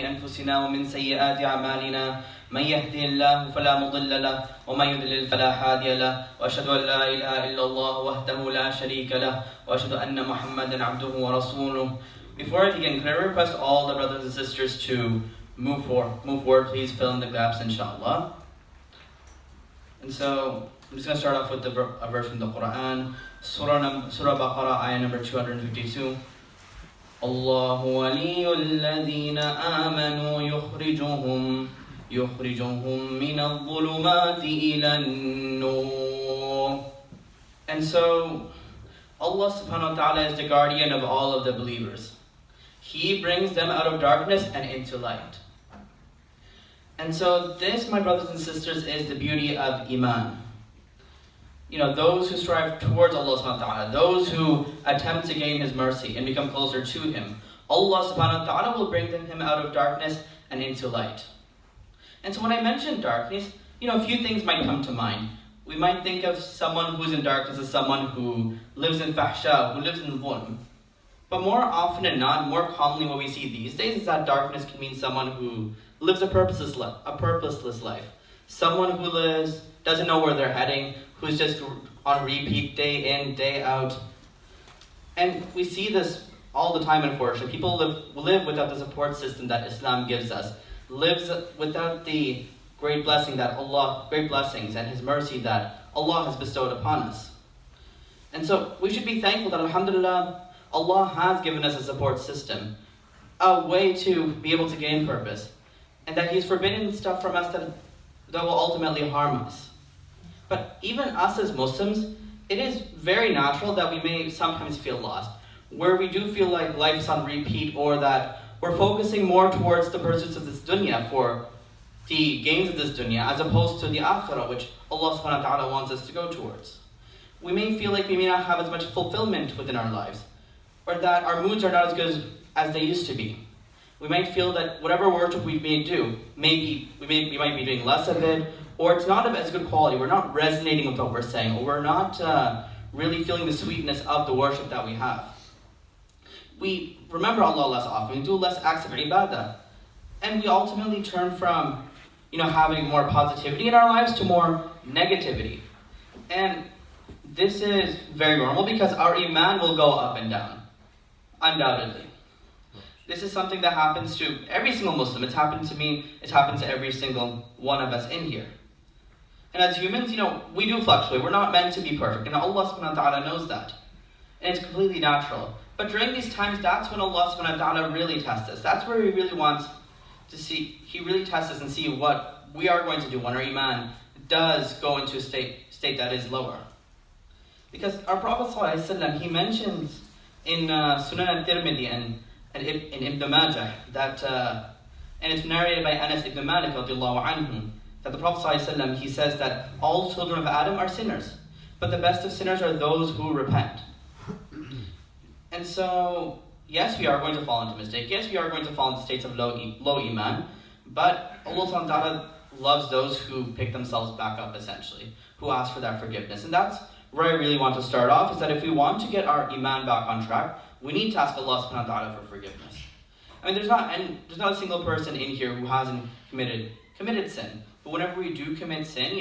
أنفسنا ومن سيئات أعمالنا من يهده الله فلا مضل له ومن يضلل فلا هادي له وأشهد أن لا إله إلا الله وحده لا شريك له وأشهد أن محمدا عبده ورسوله. Before I begin, can I request all the brothers and sisters to move forward, please fill in the gaps, inshallah. And so I'm just going to start off with a verse from the Quran, Surah Baqarah, ayah number 252. الله ولي الذين آمنوا يخرجهم من الظلمات إلى النور. And so Allah subhanahu wa ta'ala is the guardian of all of the believers. He brings them out of darkness and into light. And so this, my brothers and sisters, is the beauty of Iman. You know, those who strive towards Allah subhanahu wa ta'ala, those who attempt to gain His mercy and become closer to Him, Allah subhanahu wa ta'ala will bring him out of darkness and into light. And so when I mention darkness, a few things might come to mind. We might think of someone who's in darkness as someone who lives in fahsha, who lives in dhulm. But more often than not, more commonly what we see these days is that darkness can mean someone who lives a purposeless life. Someone who doesn't know where they're heading, who's just on repeat day in, day out. And we see this all the time, unfortunately. People live without the support system that Islam gives us, lives without the great blessings and His mercy that Allah has bestowed upon us. And so we should be thankful that alhamdulillah, Allah has given us a support system, a way to be able to gain purpose, and that He's forbidden stuff from us that will ultimately harm us. But even us as Muslims, it is very natural that we may sometimes feel lost, where we do feel like life is on repeat, or that we're focusing more towards the pursuits of this dunya, for the gains of this dunya, as opposed to the akhirah, which Allah subhanahu wa ta'ala wants us to go towards. We may feel like we may not have as much fulfillment within our lives, or that our moods are not as good as they used to be. We might feel that whatever worship we may do, we might be doing less of it, or it's not of as good quality. We're not resonating with what we're saying, or we're not really feeling the sweetness of the worship that we have. We remember Allah less often, we do less acts of ibadah, and we ultimately turn from having more positivity in our lives to more negativity. And this is very normal because our iman will go up and down, undoubtedly. This is something that happens to every single Muslim. It's happened to me, it's happened to every single one of us in here. And as humans, we do fluctuate. We're not meant to be perfect, and Allah subhanahu wa ta'ala knows that. And it's completely natural. But during these times, that's when Allah subhanahu wa ta'ala really tests us. That's where He really wants to see, He really tests us and see what we are going to do when our iman does go into a state that is lower. Because our Prophet ﷺ, he mentions in Sunan al-Tirmidhi and in Ibn Majah that, and it's narrated by Anas ibn Malik radiallahu anhu, that the Prophet ﷺ, he says that all children of Adam are sinners, but the best of sinners are those who repent. And so, yes, we are going to fall into mistake. Yes, we are going to fall into states of low iman, but Allah subhanahu wa ta'ala loves those who pick themselves back up, essentially, who ask for that forgiveness. And that's where I really want to start off, is that if we want to get our iman back on track, we need to ask Allah subhanahu wa ta'ala for forgiveness. I mean, there's not a single person in here who hasn't committed sin. But whenever we do commit sin,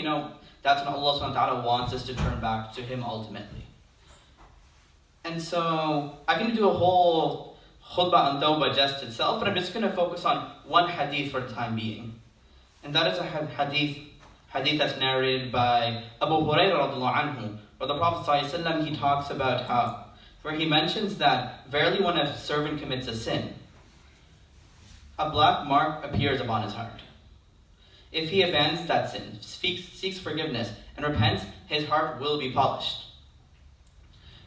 that's when Allah subhanahu wa ta'ala wants us to turn back to Him ultimately. And so, I can do a whole khutbah on tawbah just itself, but I'm just going to focus on one hadith for the time being. And that is a hadith that's narrated by Abu Hurairah radiallahu anhu, where the Prophet ﷺ, he talks about where he mentions that verily when a servant commits a sin, a black mark appears upon his heart. If he abandons that sin, seeks forgiveness, and repents, his heart will be polished.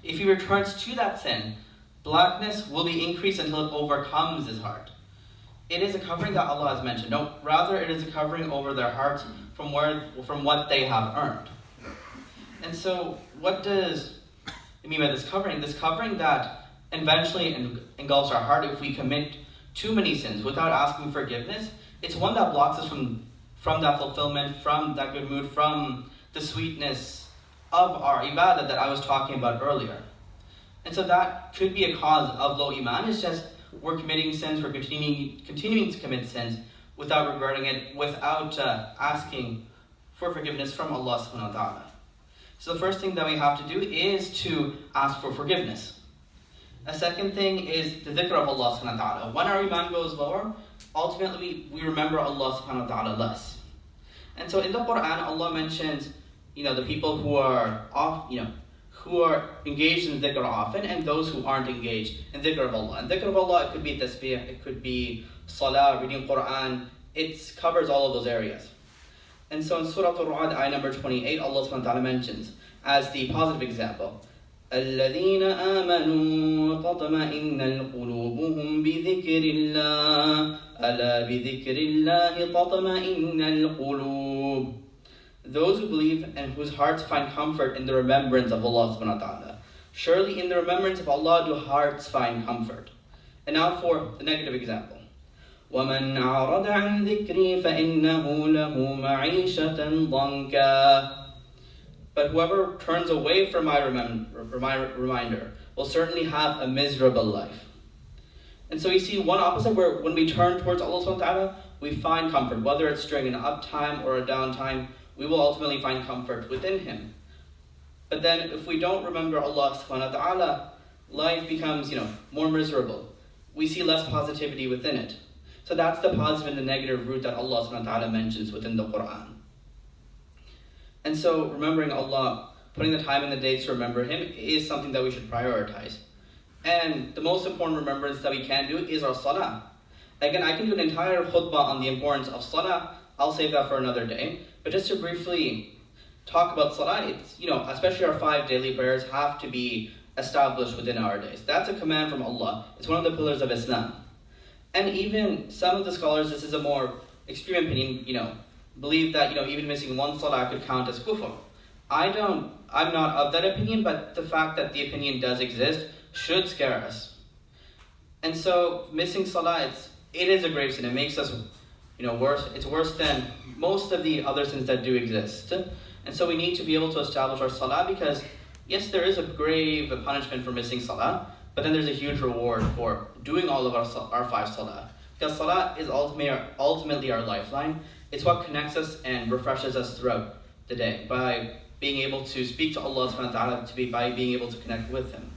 If he returns to that sin, blackness will be increased until it overcomes his heart. It is a covering that Allah has mentioned. No, rather it is a covering over their hearts from what they have earned. And so, what does it mean by this covering? This covering that eventually engulfs our heart if we commit too many sins without asking forgiveness. It's one that blocks us from that fulfillment, from that good mood, from the sweetness of our ibadah that I was talking about earlier. And so that could be a cause of low iman. It's just we're committing sins, we're continuing to commit sins without regretting it, without asking for forgiveness from Allah subhanahu wa ta'ala. So the first thing that we have to do is to ask for forgiveness. A second thing is the dhikr of Allah subhanahu wa ta'ala. When our iman goes lower, ultimately we remember Allah subhanahu wa ta'ala less. And so in the Quran, Allah mentions, the people who are who are engaged in dhikr often, and those who aren't engaged in dhikr of Allah. And dhikr of Allah, it could be tasbih, it could be salah, reading Quran. It covers all of those areas. And so in Surah Al-Ra'd, ayah number 28, Allah subhanahu wa ta'ala mentions, as the positive example, الَّذِينَ آمَنُوا وَتَطْمَئِنَّ قُلُوبُهُمْ بِذِكْرِ اللَّهِ أَلَا بِذِكْرِ اللَّهِ تَطْمَئِنَّ الْقُلُوبُ. Those who believe and whose hearts find comfort in the remembrance of Allah subhanahu wa ta'ala. Surely in the remembrance of Allah do hearts find comfort. And now for the negative example. وَمَنْ أَعْرَضَ عَنْ ذِكْرِي فَإِنَّهُ لَهُ مَعِيشَةً ضَنْكًا. But whoever turns away from my reminder will certainly have a miserable life. And so you see one opposite, where when we turn towards Allah subhanahu wa ta'ala, we find comfort. Whether it's during an uptime or a downtime, we will ultimately find comfort within Him. But then if we don't remember Allah subhanahu wa ta'ala, life becomes, more miserable. We see less positivity within it. So that's the positive and the negative root that Allah subhanahu wa ta'ala mentions within the Quran. And so remembering Allah, putting the time and the dates to remember Him is something that we should prioritize. And the most important remembrance that we can do is our salah. Again, I can do an entire khutbah on the importance of salah. I'll save that for another day. But just to briefly talk about salah, it's, especially our 5 daily prayers have to be established within our days. That's a command from Allah. It's one of the pillars of Islam. And even some of the scholars, this is a more extreme opinion, believe that, even missing one salah could count as kufr. I'm not of that opinion, but the fact that the opinion does exist should scare us. And so missing salah, it is a grave sin. It makes us, worse. It's worse than most of the other sins that do exist. And so we need to be able to establish our salah, because yes, there is a grave punishment for missing salah, but then there's a huge reward for doing all of our 5 salah. Because salah is ultimately our lifeline. It's what connects us and refreshes us throughout the day by being able to speak to Allah subhanahu wa ta'ala, by being able to connect with Him.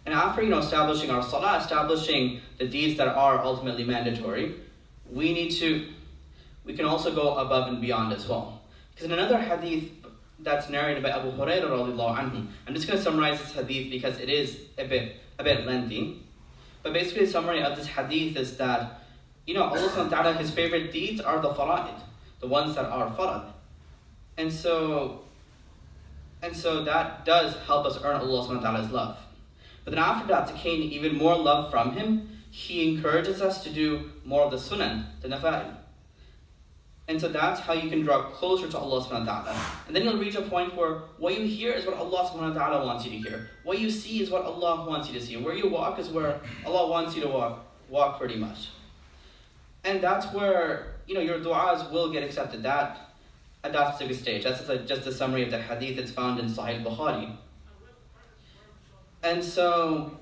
And after establishing our salah, establishing the deeds that are ultimately mandatory, we can also go above and beyond as well. Because in another hadith that's narrated by Abu Hurairah radiallahu anhu, I'm just going to summarize this hadith because it is a bit lengthy. But basically the summary of this hadith is that Allah subhanahu wa ta'ala, His favorite deeds are the fara'id, the ones that are farad. And so that does help us earn Allah subhanahu wa ta'ala's love. But then after that, to gain even more love from Him, He encourages us to do more of the sunan, the nafa'il. And so that's how you can draw closer to Allah subhanahu wa ta'ala. And then you'll reach a point where what you hear is what Allah subhanahu wa ta'ala wants you to hear. What you see is what Allah wants you to see. Where you walk is where Allah wants you to walk pretty much. And that's where, your du'as will get accepted at that specific stage. That's just a summary of the hadith that's found in Sahih Bukhari. And so,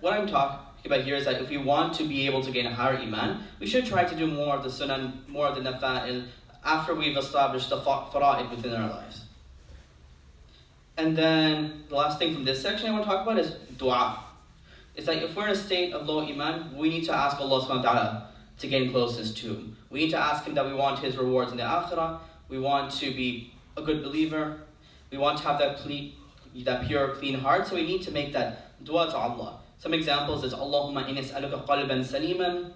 what I'm talking about here is that if we want to be able to gain a higher iman, we should try to do more of the sunan, more of the nafa'il, after we've established the fara'id within our lives. And then, the last thing from this section I want to talk about is dua. It's like if we're in a state of low iman, we need to ask Allah subhanahu wa ta'ala to gain closeness to Him. We need to ask Him that we want His rewards in the akhirah. We want to be a good believer. We want to have that pure, clean heart. So we need to make that dua to Allah. Some examples is Allahumma inni as'aluka qalban saliman,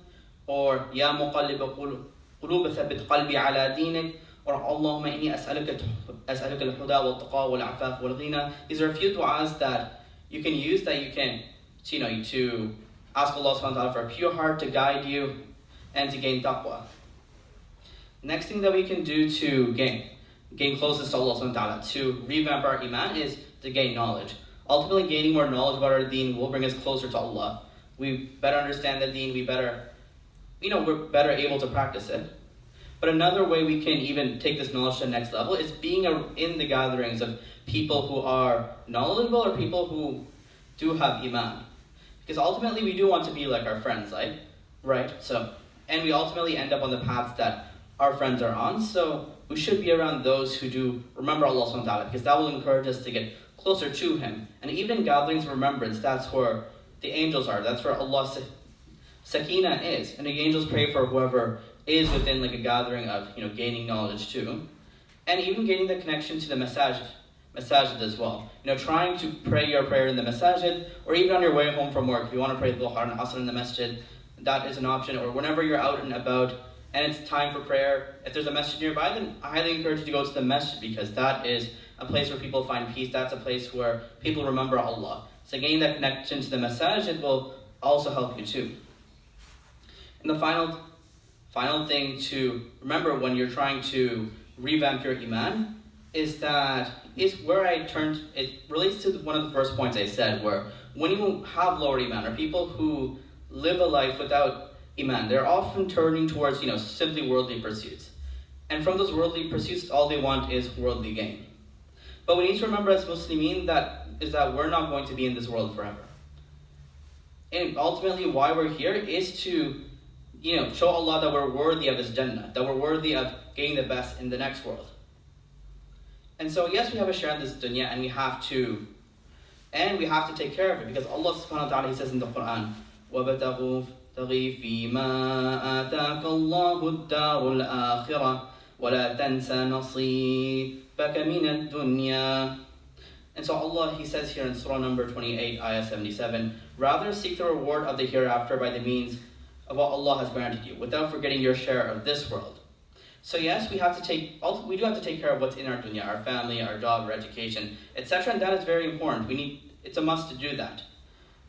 or Ya muqallib qulub thabbit qalbi ala dinik, or Allahumma inni as'aluka al-huda wal-taqa wal-afaf wal-ghina. These are a few du'as that you can use, that you can, to ask Allah subhanahu wa ta'ala for a pure heart to guide you and to gain taqwa. Next thing that we can do to gain closeness to Allah subhanahu wa ta'ala, to revamp our iman, is to gain knowledge. Ultimately, gaining more knowledge about our deen will bring us closer to Allah. We better understand the deen, we're better able to practice it. But another way we can even take this knowledge to the next level is being in the gatherings of people who are knowledgeable or people who do have iman. Because ultimately we do want to be like our friends, right? So, and we ultimately end up on the paths that our friends are on, so we should be around those who do remember Allah subhanahu wa ta'ala, because that will encourage us to get closer to Him. And even in gatherings of remembrance, that's where the angels are, that's where Allah's sakina is. And the angels pray for whoever is within like a gathering of, gaining knowledge too. And even gaining the connection to the masajid as well. Trying to pray your prayer in the masajid, or even on your way home from work. If you want to pray Dhuhr and Asr in the masjid, that is an option. Or whenever you're out and about and it's time for prayer, if there's a masjid nearby, then I highly encourage you to go to the masjid, because that is a place where people find peace. That's a place where people remember Allah. So gaining that connection to the masajid will also help you too. And the final thing to remember when you're trying to revamp your iman is where it relates to one of the first points I said, where when you have lower iman, or people who live a life without iman, they're often turning towards, simply worldly pursuits. And from those worldly pursuits, all they want is worldly gain. But we need to remember as Muslimin that we're not going to be in this world forever. And ultimately why we're here is to, show Allah that we're worthy of His Jannah, that we're worthy of getting the best in the next world. And so yes, we have a share in this dunya, and we have to take care of it, because Allah subhanahu wa ta'ala, He says in the Quran, وَبَتَغُوا فِي مَا آتَاكَ اللَّهُ الدَّارُ الْآخِرَةِ وَلَا تَنْسَ نَصِيبَكَ مِنَ الدُّنْيَا. And so Allah, He says here in Surah number 28, ayah 77, rather seek the reward of the hereafter by the means of what Allah has granted you, without forgetting your share of this world. So yes, we do have to take care of what's in our dunya, our family, our job, our education, etc. And that is very important. It's a must to do that.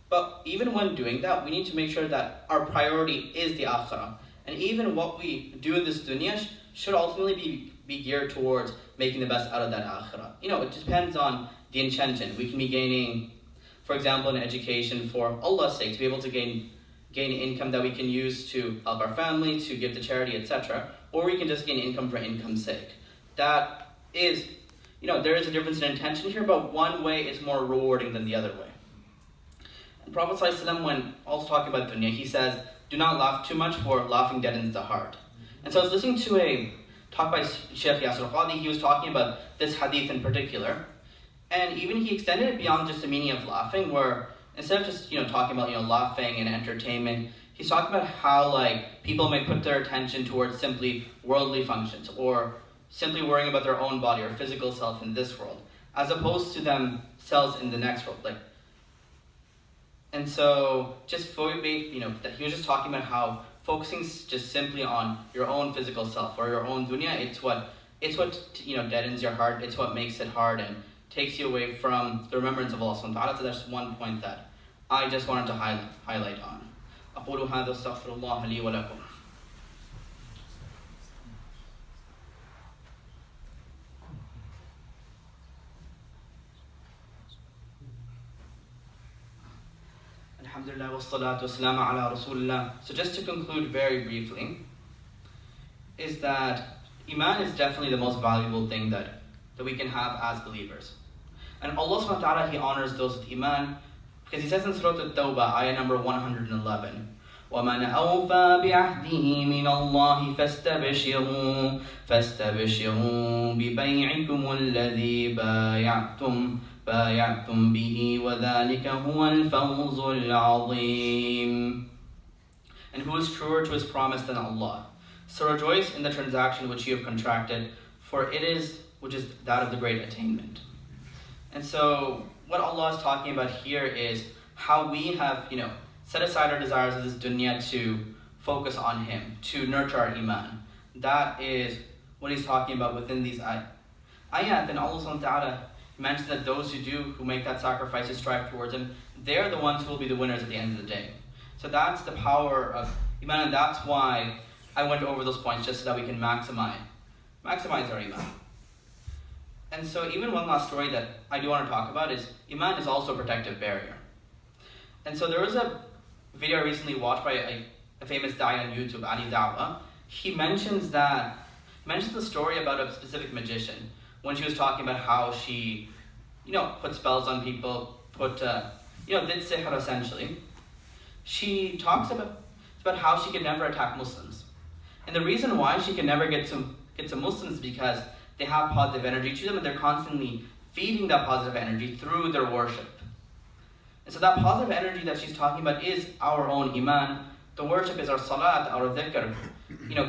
But even when doing that, we need to make sure that our priority is the akhirah. And even what we do in this dunya should ultimately be geared towards making the best out of that akhirah. It depends on the intention. We can be gaining, for example, an education for Allah's sake, to be able to gain income that we can use to help our family, to give to charity, etc. Or we can just gain income for income's sake. That is, there is a difference in intention here, but one way is more rewarding than the other way. And Prophet ﷺ, when also talking about dunya, he says, do not laugh too much, for laughing deadens the heart. And so I was listening to a talk by Sheikh Yasir Qadi. He was talking about this hadith in particular. And even he extended it beyond just the meaning of laughing, where instead of just, talking about, laughing and entertainment, he's talking about how, people may put their attention towards simply worldly functions, or simply worrying about their own body or physical self in this world, as opposed to themselves in the next world. And so, that he was just talking about how focusing just simply on your own physical self or your own dunya, it's what deadens your heart. It's what makes it hard and takes you away from the remembrance of Allah subhanahu wa ta'ala. So that's one point that I just wanted to highlight on. أقول هذا استغفر الله لي ولكم. Alhamdulillah wa salatu wassalamu ala rasulillah. So just to conclude very briefly, is that Iman is definitely the most valuable thing that we can have as believers. And Allah subhanahu wa ta'ala, He honors those with Iman, because He says in Surah At-Tawbah, ayah number 111, وَمَنْ أَوْفَى بِعَهْدِهِ مِنَ اللَّهِ فَاسْتَبْشِرُوا بِبَيْعِكُمُ الَّذِي بايعتم به وذلك هو الفوز العظيم. And who is truer to his promise than Allah? So rejoice in the transaction which you have contracted, for it is which is that of the great attainment. And so what Allah is talking about here is how we have, set aside our desires of this dunya to focus on Him, to nurture our iman. That is what He's talking about within these ayat. And Allah subhanahu wa ta'ala mentions that those who make that sacrifice to strive towards Him, they're the ones who will be the winners at the end of the day. So that's the power of iman, and that's why I went over those points, just so that we can maximize our iman. And so even one last story that I do want to talk about is iman is also a protective barrier. And so there was a video I recently watched by a famous da'i on YouTube, Ali Dawah. He mentions the story about a specific magician, when she was talking about how she, put spells on people, did sihr essentially. she talks about how she can never attack Muslims. And the reason why she can never get to Muslims is because they have positive energy to them and they're constantly feeding that positive energy through their worship. And so that positive energy that she's talking about is our own iman. The worship is our salat, our dhikr,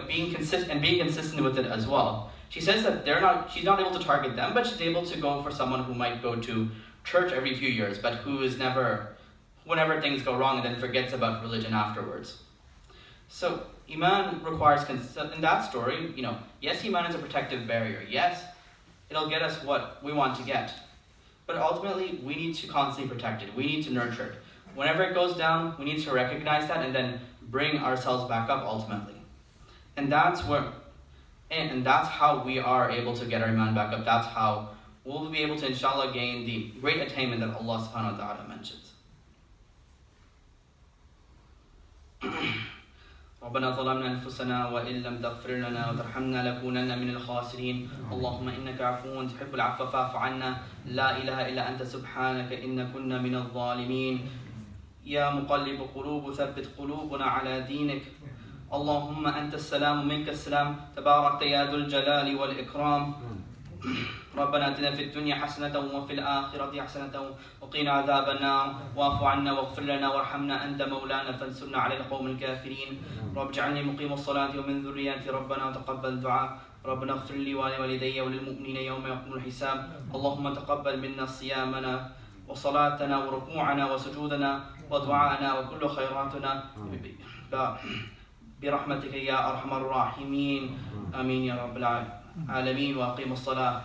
being consistent with it as well. She says that she's not able to target them, but she's able to go for someone who might go to church every few years, but who is whenever things go wrong and then forgets about religion afterwards. So iman requires in that story, yes, iman is a protective barrier. Yes, it'll get us what we want to get. But ultimately, we need to constantly protect it. We need to nurture it. Whenever it goes down, we need to recognize that and then bring ourselves back up ultimately. And that's how we are able to get our iman back up. That's how we'll be able to, inshallah, gain the great attainment that Allah subhanahu wa ta'ala mentions. ربنا ظلمنا أنفسنا وإن لم تغفر لنا وترحمنا لكونن من الخاسرين اللهم إنك عفو تحب العفو فاعف عنا لا إله إلا أنت سبحانك إن كنا من الظالمين يا مقلب قلوب ثبت قلوبنا على دينك اللهم أنت السلام منك السلام تبارك يا ذو الجلال والإكرام ربنا اتنا في الدنيا حسنة وفي الآخرة حسنة وقنا عذاب النار واعف عنا واغفر لنا وارحمنا أنت مولانا فانصرنا على القوم الكافرين رب اجعلني مقيم الصلاة ومن ذريتي ربنا وتقبل دعاء ربنا اغفر لي ولوالدي وللمؤمنين يوم يقوم الحساب اللهم تقبل منا صيامنا وصلاتنا وركوعنا وسجودنا ودعاءنا وكل خيراتنا برحمتك يا أرحم الراحمين آمين يا رب العالمين وأقيموا الصلاة